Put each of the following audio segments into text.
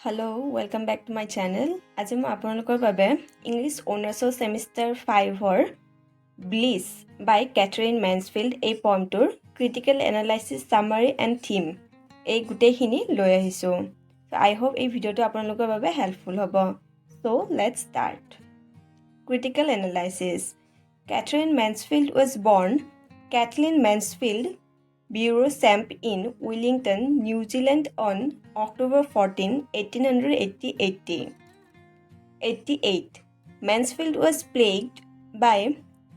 Hello, welcome back to my channel. আজি মই আপোনালোকৰ বাবে ইংলিছ অনাৰ্ছৰ সেমিষ্টাৰ 5ৰ Bliss by Katherine Mansfield এই পয়েমটোৰ critical analysis summary and theme এই গুটেইখিনি লৈ আহিছো। I hope এই ভিডিওটো আপোনালোকৰ বাবে হেল্পফুল হ'ব। So, let's start. Critical analysis. Katherine Mansfield was born Kathleen Mansfield Bureau Samp in Wellington, New Zealand on October 14, 1888. Mansfield was plagued by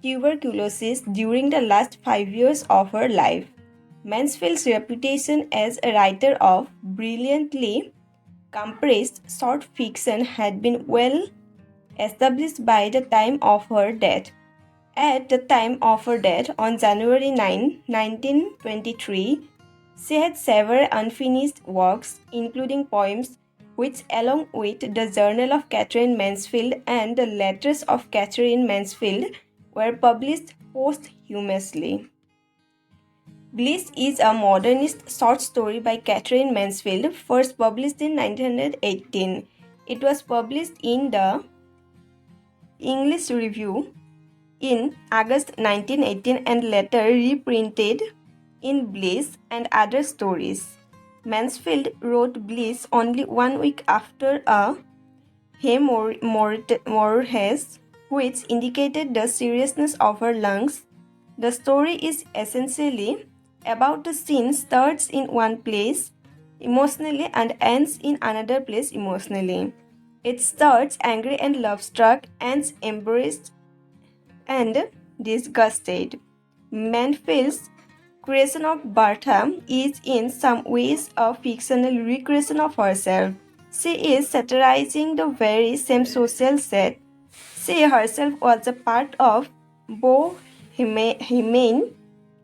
tuberculosis during the last 5 years of her life. Mansfield's reputation as a writer of brilliantly compressed short fiction had been well established by the time of her death. At the time of her death, on January 9, 1923, she had several unfinished works, including poems, which, along with the Journal of Katherine Mansfield and the Letters of Katherine Mansfield, were published posthumously. Bliss is a modernist short story by Katherine Mansfield, first published in 1918. It was published in the English Review in August 1918 and later reprinted in Bliss and Other Stories. Mansfield wrote Bliss only 1 week after a hemorrhage, which indicated the seriousness of her lungs. The story is essentially about the scene starts in one place emotionally and ends in another place emotionally. It starts angry and love-struck, ends embarrassed and disgusted. Mansfield's creation of Bertha is in some ways a fictional recreation of herself. She is satirizing the very same social set. She herself was a part of bohemian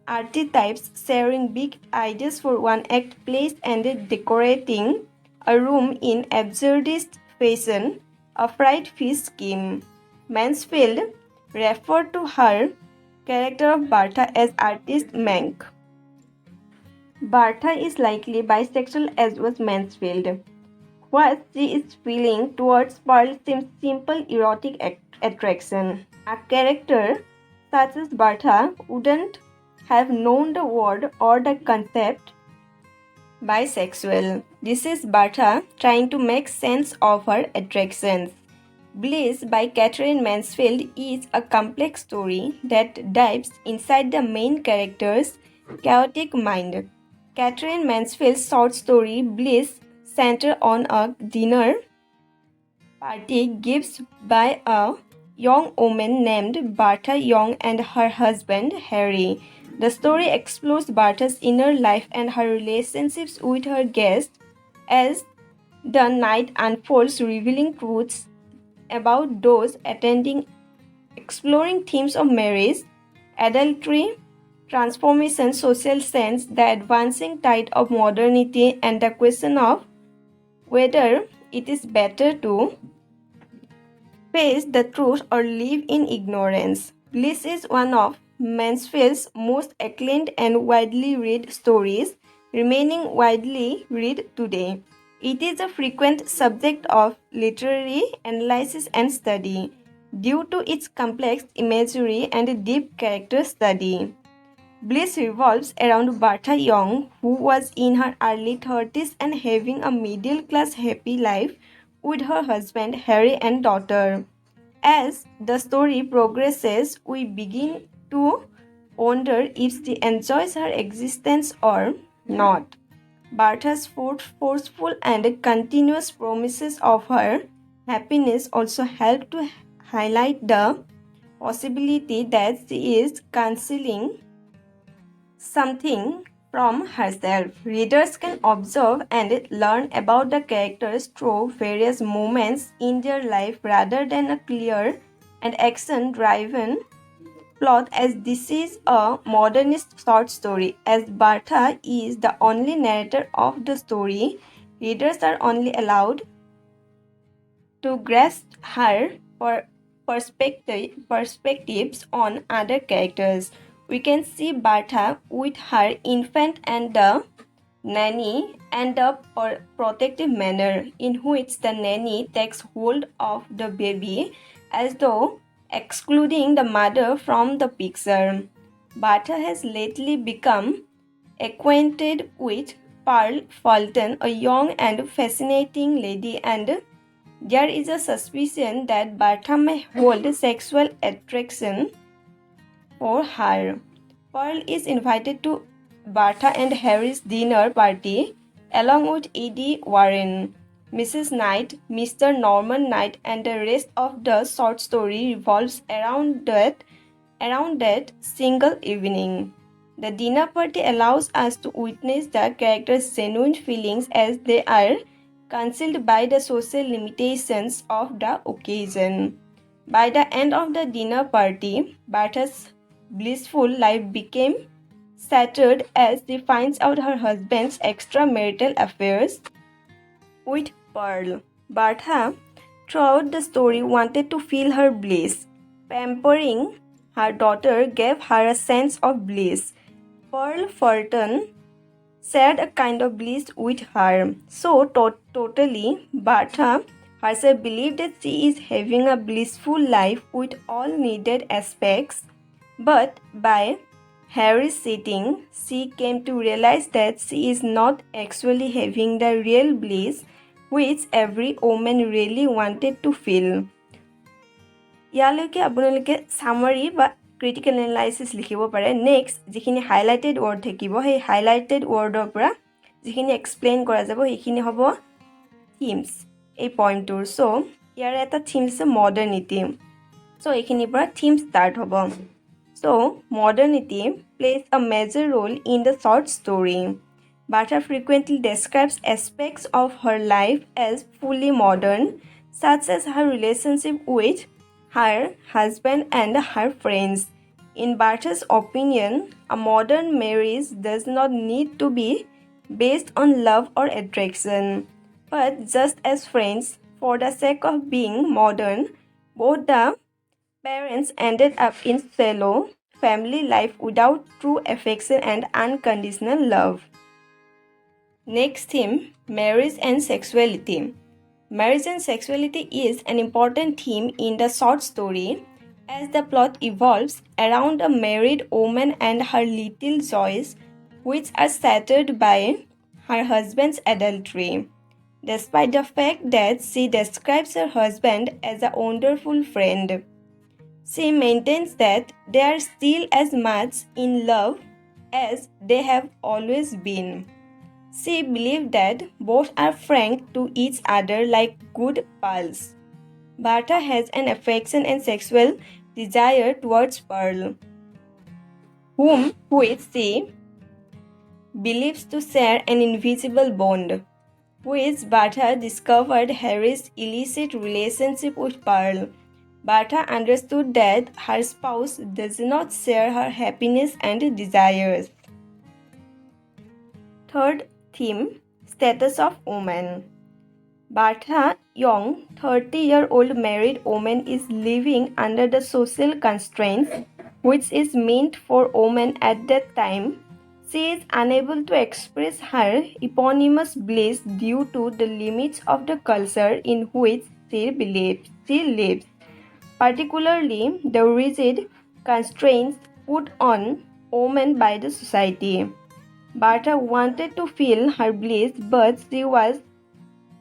archetypes, sharing big ideas for one act place and decorating a room in absurdist fashion, a fried fish scheme. Mansfield referred to her character of Bertha as artist Mank. Bertha is likely bisexual as was Mansfield. What she is feeling towards Pearl seems simple erotic attraction. A character such as Bertha wouldn't have known the word or the concept bisexual. This is Bertha trying to make sense of her attractions. Bliss by Katherine Mansfield is a complex story that dives inside the main character's chaotic mind. Katherine Mansfield's short story Bliss centers on a dinner party given by a young woman named Bertha Young and her husband Harry. The story explores Bertha's inner life and her relationships with her guests as the night unfolds, revealing truths about those attending, exploring themes of marriage, adultery, transformation, social sense, the advancing tide of modernity, and the question of whether it is better to face the truth or live in ignorance. Bliss is one of Mansfield's most acclaimed and widely read stories, remaining widely read today. It is a frequent subject of literary analysis and study due to its complex imagery and deep character study. Bliss revolves around Bertha Young, who was in her early 30s and having a middle-class happy life with her husband Harry and daughter. As the story progresses, we begin to wonder if she enjoys her existence or not. Bertha's forceful and continuous promises of her happiness also help to highlight the possibility that she is concealing something from herself. Readers can observe and learn about the characters through various moments in their life rather than a clear and action-driven plot, as this is a modernist short story. As Bertha is the only narrator of the story, readers are only allowed to grasp her perspectives on other characters. We can see Bertha with her infant and the nanny, and the protective manner in which the nanny takes hold of the baby as though excluding the mother from the picture. Bartha has lately become acquainted with Pearl Fulton, a young and fascinating lady, and there is a suspicion that Bartha may hold sexual attraction for her. Pearl is invited to Bartha and Harry's dinner party along with Edie Warren, Mrs. Knight, Mr. Norman Knight, and the rest of the short story revolves around that single evening. The dinner party allows us to witness the characters' genuine feelings as they are concealed by the social limitations of the occasion. By the end of the dinner party, Bartha's blissful life became shattered as she finds out her husband's extramarital affairs with Pearl. Bartha, throughout the story, wanted to feel her bliss. Pampering her daughter gave her a sense of bliss. Pearl Fulton shared a kind of bliss with her. So totally, Bartha herself believed that she is having a blissful life with all needed aspects. But by Harry's sitting, she came to realize that she is not actually having the real bliss which every woman really wanted to feel. ইয়ালৈকে আপোনালোকে সামাৰি বা critical analysis লিখিব পাৰে next যিখিনি highlighted word থাকিব সেই highlighted ওয়ার্ডৰ পৰা যিখিনি এক্সপ্লেইন কৰা যাব সেইখিনি হ'ব থিমস এই পয়েন্টৰ সো ইয়াৰ এটা থিমস আছে মডাৰ্নিটি সো এইখিনিৰ পৰা থিম ষ্টাৰ্ট হ'ব So, modernity plays a major role in the short story. Bartha frequently describes aspects of her life as fully modern, such as her relationship with her husband and her friends. In Bartha's opinion, a modern marriage does not need to be based on love or attraction, but just as friends, for the sake of being modern, both the parents ended up in shallow family life without true affection and unconditional love. Next theme, marriage and sexuality. Marriage and sexuality is an important theme in the short story as the plot evolves around a married woman and her little joys which are shattered by her husband's adultery. Despite the fact that she describes her husband as a wonderful friend, she maintains that they are still as much in love as they have always been. She believes that both are frank to each other like good pals. Bartha has an affection and sexual desire towards Pearl, which she believes to share an invisible bond. Which Bartha discovered Harry's illicit relationship with Pearl. Bartha understood that her spouse does not share her happiness and desires. Third theme, status of woman. Bartha, young 30-year-old married woman, is living under the social constraints which is meant for women at that time. She is unable to express her eponymous bliss due to the limits of the culture in which she lives. Particularly the rigid constraints put on women by the society. Bartha wanted to feel her bliss, but she was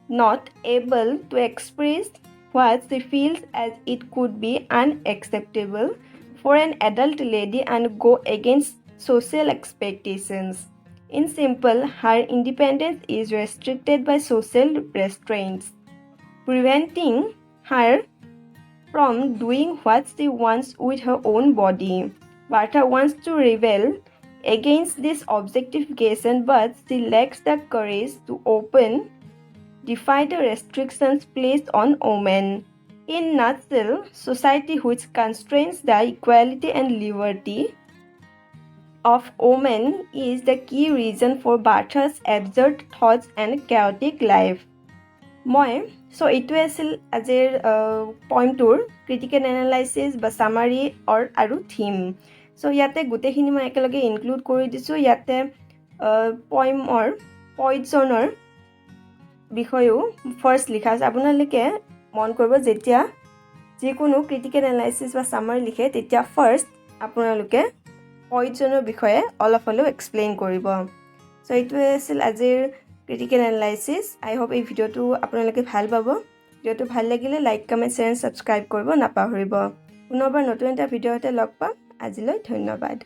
not able to express what she feels as it could be unacceptable for an adult lady and go against social expectations. In simple, her independence is restricted by social restraints, preventing her from doing what she wants with her own body. Bartha wants to rebel against this objectification, but she lacks the courage to defy the restrictions placed on women. In nutshell, society which constrains the equality and liberty of women is the key reason for Bartha's absurd thoughts and chaotic life. So এইটোৱে আছিল আজিৰ পইণ্টটোৰ critical analysis বা সামাৰি আৰু theme so ইয়াতে গোটেইখিনি মই একেলগে include কৰি দিছোঁ ইয়াতে পইমৰ পয়জনৰ বিষয়েও ফাৰ্ষ্ট লিখা আছে আপোনালোকে মন কৰিব যেতিয়া যিকোনো ক্ৰিটিকেল এনালাইসিস বা সামাৰি লিখে তেতিয়া ফাৰ্ষ্ট আপোনালোকে পয়জনৰ বিষয়ে অলপ হলেও এক্সপ্লেইন কৰিব সো এইটোৱে আছিল আজিৰ ক্ৰিটিকেল এনালাইসিস আই হোপ এই ভিডিওটো আপোনালোকে ভাল পাব ভিডিওটো ভাল লাগিলে লাইক কমেন্ট শেয়াৰ সাবস্ক্ৰাইব কৰিব নাপাহৰিব পুনৰবাৰ নতুন এটা ভিডিওতে লগ পাম আজিলৈ ধন্যবাদ